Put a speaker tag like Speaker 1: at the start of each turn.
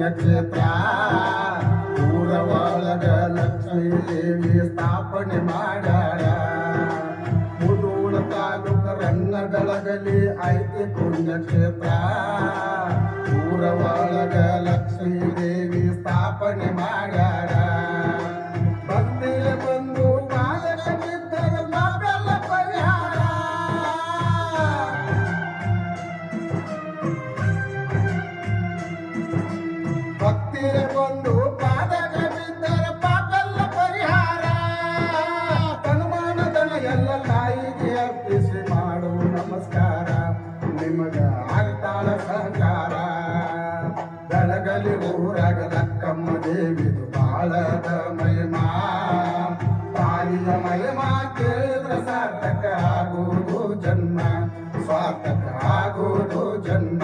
Speaker 1: ಪುಣ್ಯಕ್ಷೇತ್ರ ಊರ ಒಳಗ ಲಕ್ಷ್ಮೀ ದೇವಿ ಸ್ಥಾಪನೆ ಮಾಡ್ಯಾಳ ಮುಧೋಳ ತಾಲೂಕ ರನ್ನ ಬೆಳಗಲಿ ಐತಿ ಪುಣ್ಯಕ್ಷೇತ್ರ ಊರ ಒಳಗ ಲಕ್ಷ್ಮೀ ದೇವಿ ಸ್ಥಾಪನೆ ಮಾಡ್ಯಾಳ ಭಕ್ತಿಯ ಬಂದು ಬಾಲಕ ಬಿದ್ದರೆ ನಾವೆಲ್ಲ ಪರಿಹಾರ ಭಕ್ತಿಯ ಬಂದು ಪಾದಕ ಬಿದ್ದರೆ ಪಾಪೆಲ್ಲ ಪರಿಹಾರ ತನುಮಾನದನ ಎಲ್ಲ ತಾಯಿಗೆ ಅರ್ಪಿಸಿ ಮಾಡು ನಮಸ್ಕಾರ ನಿಮಗ ಆಗ್ತಾಳ ಸಹಕಾರ ಬೆಳಗಲಿ ಊರಾಗ ಲಕ್ಕಮ್ಮ ದೇವಿದು ಬಾಳದ ಮಹಿಮಾ ತಾಯಿಯ ಮಹಿಮಾ ಕೇಳಿದ್ರೆ ಸಾರ್ಥಕ ಆಗುವುದು ಜನ್ಮ ಸ್ವಾರ್ಥಕ ಆಗುವುದು ಜನ್ಮ